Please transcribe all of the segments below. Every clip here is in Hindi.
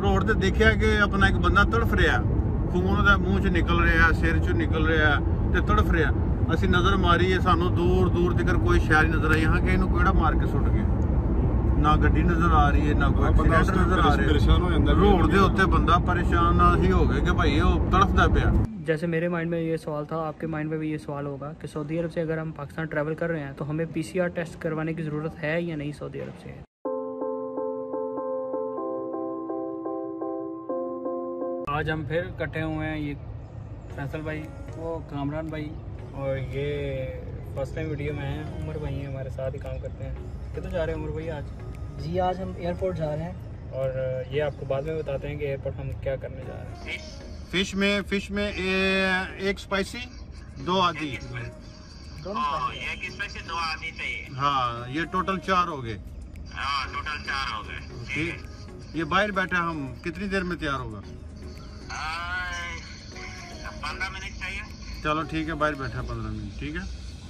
रोड ते देखिया कि अपना एक बंदा तड़फ रहा, खून दा मूँह च निकल रहा, सिर च निकल रहा ते तड़फ रहा। असी नज़र मारी है, सानू दूर दूर तक कोई शहर नज़र आई, हाँ कि इहनूं किहड़ा मार के सुट गया। ना गड्डी नज़र आ रही है, ना कोई एक्सीडेंट नज़र आ रहा है। रोड के उत्ते बंदा परेशान ही हो गए कि भाई वो तड़फदा पिया। जैसे मेरे माइंड में ये सवाल था, आपके माइंड में भी ये सवाल होगा कि सऊदी अरब से अगर हम पाकिस्तान ट्रैवल कर रहे हैं तो हमें PCR टेस्ट करवाने की ज़रूरत है या नहीं सऊदी अरब से। आज हम फिर इकट्ठे हुए हैं, ये फैसल भाई, वो कामरान भाई, और ये फर्स्ट टाइम वीडियो में हैं। उमर भाई हैं हमारे साथ ही काम करते हैं। किधर जा रहे हैं उमर भाई आज? जी आज हम एयरपोर्ट जा रहे हैं, और ये आपको बाद में बताते हैं कि एयरपोर्ट हम क्या करने जा रहे हैं। फिश में एक स्पाइसी, 2 आदि। एक स्पाइसी 2 आदि चाहिए। हाँ, ये टोटल 4 हो गए। हाँ, टोटल 4 हो गए। ठीक, ये बाहर बैठा, हम कितनी देर में तैयार होगा? 15 मिनट चाहिए। चलो ठीक है, बाहर बैठा 15 मिनट, ठीक है।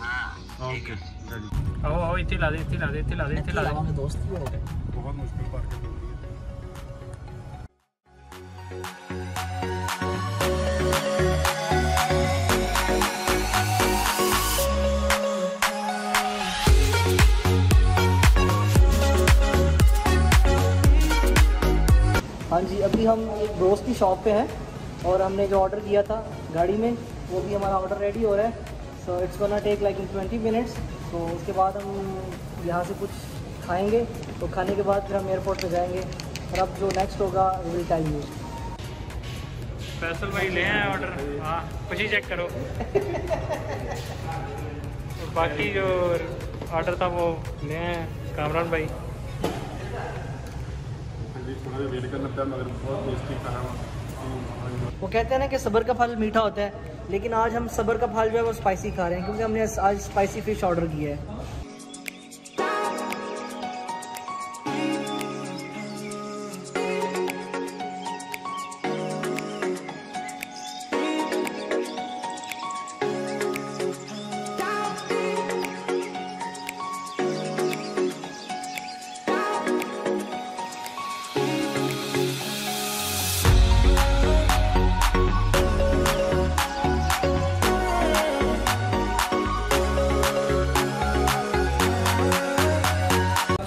हाँ, ओके रेडी। आओ इतनी ला दे दोस्त भी हो गए। बहुत मुश्किल पार कर। हाँ जी, अभी हम एक दोस्त की शॉप पे हैं और हमने जो ऑर्डर किया था गाड़ी में, वो भी हमारा ऑर्डर रेडी हो रहा है। So it's gonna take like in 20 minutes. तो उसके बाद हम यहाँ से कुछ खाएंगे, तो खाने के बाद फिर हम एयरपोर्ट पे जाएंगे, और अब जो नेक्स्ट होगा विल टेल यू। फैसल भाई ले आए ऑर्डर, हाँ खुशी चेक करो। और बाकी जो ऑर्डर था वो ले आए कामरान भाई। वो कहते हैं ना कि सब्र का फल मीठा होता है, लेकिन आज हम सब्र का फल जो है वो स्पाइसी खा रहे हैं, क्योंकि हमने आज स्पाइसी फिश ऑर्डर किया है।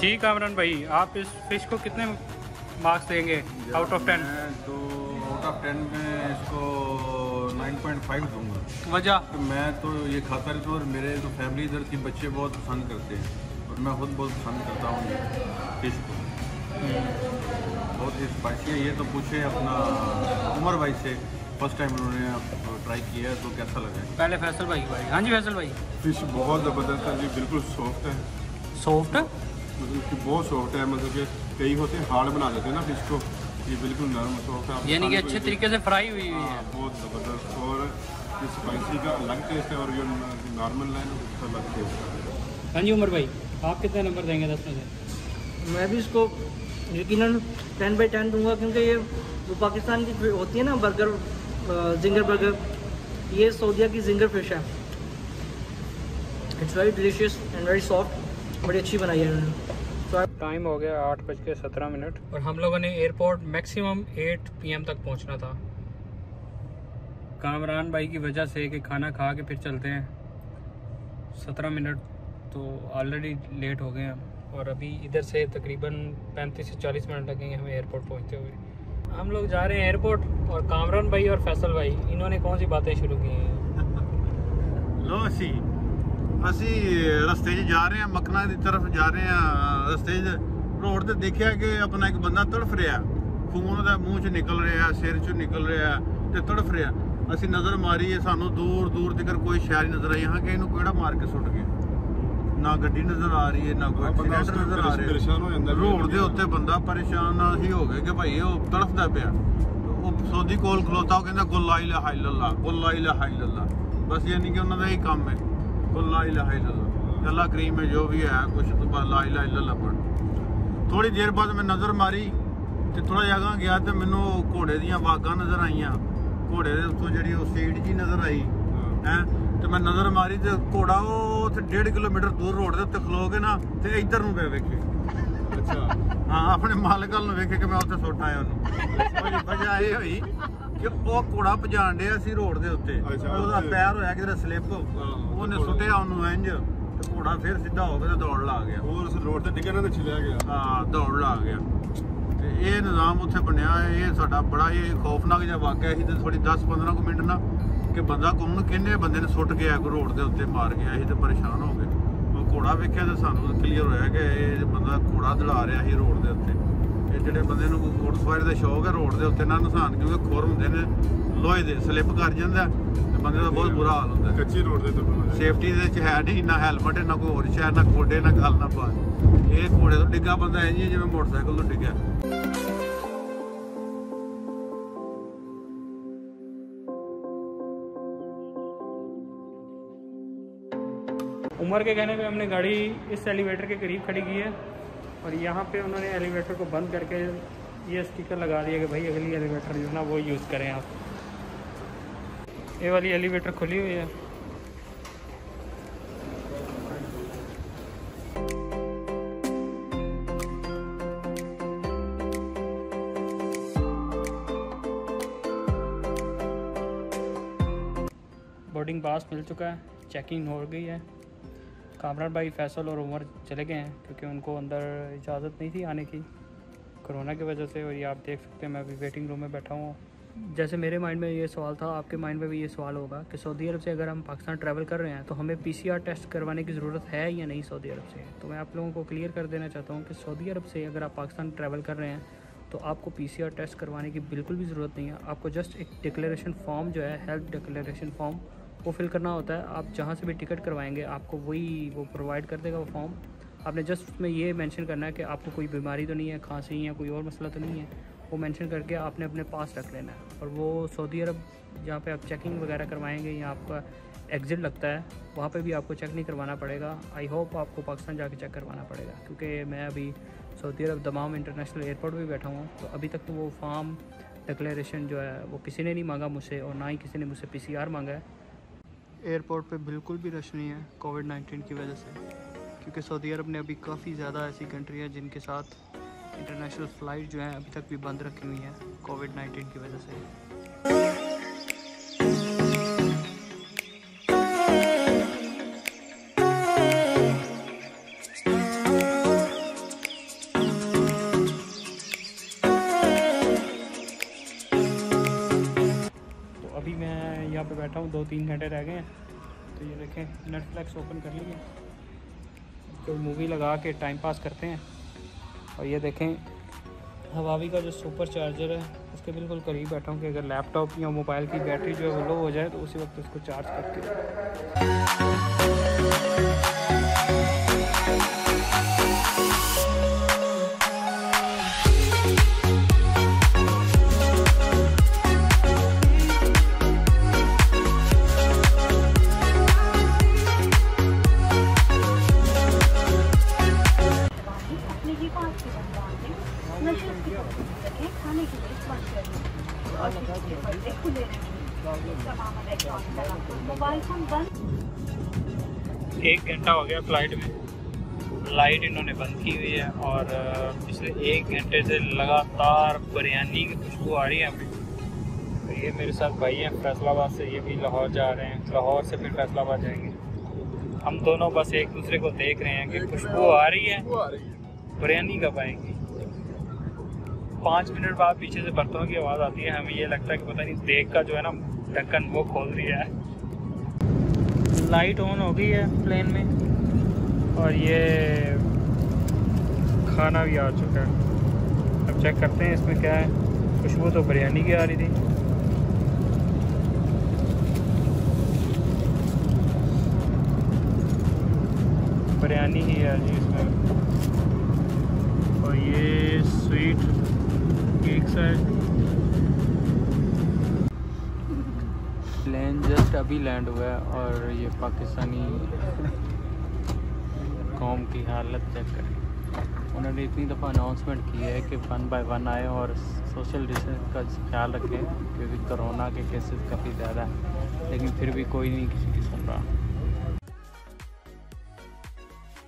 जी कामरान भाई, आप इस फिश को कितने मार्क्स देंगे आउट ऑफ 10? तो आउट ऑफ 10 में इसको 9.5 दूंगा। वजह? तो मैं तो ये खाता रहता हूँ, और मेरे जो फैमिली इधर की बच्चे बहुत पसंद करते हैं, और मैं खुद बहुत पसंद करता हूँ फिश को। बहुत ही स्पाइसी है। ये तो पूछे अपना उमर भाई से, फर्स्ट टाइम उन्होंने ट्राई किया है, तो कैसा लगा? पहले फैसल भाई। हाँ जी फैसल भाई। फिश बहुत ज़बरदस्त है जी, बिल्कुल सॉफ्ट है। सॉफ्ट? मतलब कि बहुत सॉफ्ट है, मतलब कि कई होते हैं हार्ड बना देते हैं ना फिश को, ये बिल्कुल नरम सॉफ्ट है। यानी कि अच्छे तरीके से फ्राई हुई है। बहुत ज़बरदस्त। और ये स्पाइसी का अलग टेस्ट है, और जो नॉर्मल है उसका अलग टेस्ट है। हाँ जी उमर भाई, आप कितने नंबर देंगे 10 में से? मैं भी इसको यकीनन 10/10 दूंगा, क्योंकि ये जो पाकिस्तान की होती है ना बर्गर, जिंगर बर्गर, ये सऊदीया की जिंगर फिश है। It's very delicious and very soft, बड़ी अच्छी बनाई है इन्होंने। टाइम हो गया 8:17, और हम लोगों ने एयरपोर्ट मैक्सिमम 8 PM तक पहुंचना था। कामरान भाई की वजह से कि खाना खा के फिर चलते हैं, 17 मिनट तो ऑलरेडी लेट हो गए हैं, और अभी इधर से तकरीबन 35 से 40 मिनट लगेंगे हमें एयरपोर्ट पहुंचते हुए। हम लोग जा रहे हैं एयरपोर्ट, और कामरान भाई और फैसल भाई इन्होंने कौन सी बातें शुरू की हैं? लो ਅਸੀਂ ਰਸਤੇ 'ਚ ਜਾ ਰਹੇ ਹਾਂ, ਮਕਨਾ ਦੀ ਤਰਫ ਜਾ ਰਹੇ ਹਾਂ। ਰਸਤੇ 'ਚ ਰੋਡ ਤੇ ਦੇਖਿਆ ਕਿ ਆਪਣਾ ਇੱਕ ਬੰਦਾ ਤੜਫ ਰਿਹਾ, ਖੂਨ ਦਾ ਮੂੰਹ 'ਚ ਨਿਕਲ ਰਿਹਾ, ਸਿਰ 'ਚ ਨਿਕਲ ਰਿਹਾ ਤੇ ਤੜਫ ਰਿਹਾ। ਅਸੀਂ ਨਜ਼ਰ ਮਾਰੀ ਹੈ, ਸਾਨੂੰ ਦੂਰ ਦੂਰ ਤੱਕ ਕੋਈ ਸ਼ਹਿਰ ਨਜ਼ਰ ਆਈ, ਹਾਂ ਕਿ ਇਹਨੂੰ ਕਿਹੜਾ ਮਾਰ ਕੇ ਸੁੱਟ ਗਿਆ। ਨਾ ਗੱਡੀ ਨਜ਼ਰ ਆ ਰਹੀ ਹੈ, ਨਾ ਕੋਈ ਐਕਸੀਡੈਂਟ ਨਜ਼ਰ ਆ ਰਿਹਾ। ਰੋਡ ਦੇ ਉੱਤੇ ਬੰਦਾ ਪਰੇਸ਼ਾਨ ਹੀ ਹੋ ਗਿਆ ਕਿ ਭਾਈ ਉਹ ਤੜਫਦਾ ਪਿਆ। ਉਹ ਸੌਦੀ ਕੋਲ ਖਲੋਤਾ, ਉਹ ਕਹਿੰਦਾ ਕੁਲ ਲਾ ਇਲਾਹਾ ਇਲੱਲਾ, ਕੁਲ ਲਾ ਇਲਾਹਾ ਇਲੱਲਾ। ਬਸ ਯਾਨੀ ਕਿ ਉਹਨਾਂ ਦਾ ਇਹੀ ਕੰਮ ਹੈ, ला इलाहा इल्लल्लाह, अल्लाह करीम में जो भी है कुछ तो ला इलाहा इल्लल्लाह पढ़। थोड़ी देर बाद मैं नज़र मारी तो थोड़ा जगह गया तो मैनू घोड़े दियां वागां नज़र आईयां, घोड़े दे उत्तों जिहड़ी ओह सीट जी नज़र आई है। तो मैं नज़र मारी तो घोड़ा वो 1.5 किलोमीटर दूर रोड के उत्ते खलो के ना तो इधर नूं पे वेखे। अच्छा हाँ, अपने मालक नूं वेखे कि मैं उत्ते सुट आया उन्होंने। ਆਏ ਹੋਈ ਕਿ ਉਹ ਘੋੜਾ ਭਜਾਣ ਡਿਆ ਸੀ ਰੋਡ ਦੇ ਉੱਤੇ, ਅੱਛਾ, ਉਹਦਾ ਉੱਤੇ। ਪੈਰ ਹੋਇਆ ਕਿਤੇ ਸਲਿੱਪ, ਉਹਨੇ ਸੁੱਟਿਆ ਉਹਨੂੰ ਇੰਜ ਤੇ ਘੋੜਾ ਫਿਰ ਸਿੱਧਾ ਹੋ ਕੇ ਤੇ ਦੌੜ ਲਾ ਗਿਆ। ਉਹ ਉਸ ਰੋਡ ਤੇ ਡਿੱਗਣ ਤੇ ਛਿਲਿਆ ਗਿਆ। ਹਾਂ ਦੌੜ ਲਾ ਗਿਆ। ਤੇ ਇਹ ਨਿਜ਼ਾਮ ਉੱਥੇ ਬਣਿਆ ਹੈ। ਇਹ ਸਾਡਾ ਬੜਾ ਹੀ ਖੌਫਨਾਕ ਜਿਹਾ ਵਾਕਿਆ ਸੀ। ਤੇ ਥੋੜੀ 10-15 ਕੁ ਮਿੰਟ ਨਾ ਕਿ ਬੰਦਾ ਕੌਣ ਕਿੰਨੇ ਬੰਦੇ ਨੇ ਸੁੱਟ ਗਿਆ ਰੋਡ ਦੇ ਉੱਤੇ ਮਾਰ ਗਿਆ ਸੀ ਤੇ ਪਰੇਸ਼ਾਨ ਹੋ ਗਏ। ਉਹ ਘੋੜਾ ਵੇਖਿਆ ਤੇ ਸਾਨੂੰ ਕਲੀਅਰ ਹੋਇਆ ਕਿ ਇਹ ਬੰਦਾ ਘੋੜਾ ਦਲਾ ਰਿਹਾ ਸੀ ਰੋਡ ਦੇ ਉੱਤੇ। ਇਹ ਜਿਹੜੇ ਬੰਦੇ ਨੂੰ ਘੋੜਸਵਾਰੀ ਦਾ ਸ਼ੌਕ ਹੈ ਰੋਡ ਦੇ ਉੱਤੇ ਨਾ ਨੁਕਸਾਨ, ਕਿਉਂਕਿ ਖੁਰ ਹੁੰਦੇ ਨੇ ਲੋਹੇ ਦੇ, ਸਲਿੱਪ ਕਰ ਜਾਂਦਾ ਤੇ ਬੰਦੇ ਦਾ ਬਹੁਤ ਬੁਰਾ ਹਾਲ ਹੁੰਦਾ। ਕੱਚੀ ਰੋਡ ਦੇ ਤੋਂ ਸੇਫਟੀ ਦੇ ਵਿੱਚ ਹੈ ਨਹੀਂ, ਨਾ ਹੈਲਮਟ ਨਾ ਕੋਈ ਹੋਰ ਸ਼ਾਇਦ, ਨਾ ਖੋਡੇ, ਨਾ ਗੱਲ ਨਾ ਬਾਤ। ਇਹ ਘੋੜੇ ਤੋਂ ਡਿੱਗਾ ਬੰਦਾ ਐ ਜਿਵੇਂ ਮੋਟਰਸਾਈਕਲ ਤੋਂ ਡਿੱਗਿਆ। उमर के कहने पे हमने गाड़ी इस एलिवेटर के करीब खड़ी की है और यहाँ पे उन्होंने एलिवेटर को बंद करके ये स्टिकर लगा दिया कि भाई अगली एलिवेटर जो है ना वो यूज़ करें आप। ये वाली एलिवेटर खुली हुई है। बोर्डिंग पास मिल चुका है, चेकिंग हो गई है। कामरान भाई, फैसल और उमर चले गए हैं क्योंकि उनको अंदर इजाज़त नहीं थी आने की कोरोना की वजह से। और ये आप देख सकते हैं मैं अभी वेटिंग रूम में बैठा हूँ। जैसे मेरे माइंड में ये सवाल था, आपके माइंड में भी ये सवाल होगा कि सऊदी अरब से अगर हम पाकिस्तान ट्रैवल कर रहे हैं तो हमें PCR टेस्ट करवाने की ज़रूरत है या नहीं सऊदी अरब से। तो मैं आप लोगों को क्लियर कर देना चाहता हूँ कि सऊदी अरब से अगर आप पाकिस्तान ट्रैवल कर रहे हैं तो आपको PCR टेस्ट करवाने की बिल्कुल भी ज़रूरत नहीं है। आपको जस्ट एक डिक्लेरेशन फॉर्म जो है, हेल्थ डिक्लेरेशन फॉर्म, वो फिल करना होता है। आप जहाँ से भी टिकट करवाएंगे आपको वही वो प्रोवाइड कर देगा वो फॉर्म। आपने जस्ट उसमें ये मेंशन करना है कि आपको कोई बीमारी तो नहीं है, खांसी या कोई और मसला तो नहीं है, वो मेंशन करके आपने अपने पास रख लेना है। और वो सऊदी अरब जहाँ पे आप चेकिंग वगैरह करवाएंगे या आपका एग्ज़िट लगता है वहाँ पे भी आपको चेक नहीं करवाना पड़ेगा। आई होप आपको पाकिस्तान जाके चेक करवाना पड़ेगा, क्योंकि मैं अभी सऊदी अरब दमाम इंटरनेशनल एयरपोर्ट भी बैठा हूँ तो अभी तक तो वो फॉर्म डिक्लेरेशन जो है वो किसी ने नहीं मांगा मुझसे, और ना ही किसी ने मुझसे PCR मांगा है। एयरपोर्ट पे बिल्कुल भी रश नहीं है कोविड-19 की वजह से, क्योंकि सऊदी अरब ने अभी काफ़ी ज़्यादा ऐसी कंट्री है जिनके साथ इंटरनेशनल फ़्लाइट जो हैं अभी तक भी बंद रखी हुई हैं कोविड-19 की वजह से। अभी मैं यहाँ पे बैठा हूँ, 2-3 घंटे रह गए हैं। तो ये देखें नेटफ्लिक्स ओपन कर लीजिए, कोई मूवी लगा के टाइम पास करते हैं। और ये देखें हवावी का जो सुपर चार्जर है उसके बिल्कुल करीब बैठा हूँ कि अगर लैपटॉप या मोबाइल की बैटरी जो है वो लो हो जाए तो उसी वक्त उसको चार्ज करके। एक घंटा हो गया फ़्लाइट में, लाइट इन्होंने बंद की हुई है और पिछले 1 घंटे से लगातार बिरयानी की खुशबू आ रही है हमें। तो ये मेरे साथ भाई हैं फैसलाबाद से, ये भी लाहौर जा रहे हैं, लाहौर से फिर फैसलाबाद जाएंगे। हम दोनों बस एक दूसरे को देख रहे हैं कि खुशबू आ रही है, बिरयानी कब आएगी। 5 मिनट बाद पीछे से बर्तनों की आवाज़ आती है, हमें ये लगता है कि पता नहीं देख का जो है ना ढक्कन वो खोल दिया है। लाइट ऑन हो गई है प्लेन में और ये खाना भी आ चुका है। अब चेक करते हैं इसमें क्या है। खुशबू तो बिरयानी की आ रही थी। बिरयानी ही है जी इसमें। और ये स्वीट केक्स है। प्लेन जस्ट अभी लैंड हुआ है और ये पाकिस्तानी कौम की हालत चेक करें। उन्होंने इतनी दफ़ा अनाउंसमेंट की है कि 1 बाय 1 आए और सोशल डिस्टेंस का ख्याल रखें, क्योंकि कोरोना के केसेस काफ़ी ज़्यादा हैं, लेकिन फिर भी कोई नहीं किसी की सुन रहा।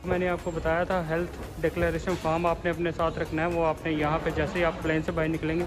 मैंने आपको बताया था हेल्थ डिक्लेरेशन फॉर्म आपने अपने साथ रखना है। वो आपने यहाँ पे जैसे ही आप प्लेन से बाहर निकलेंगे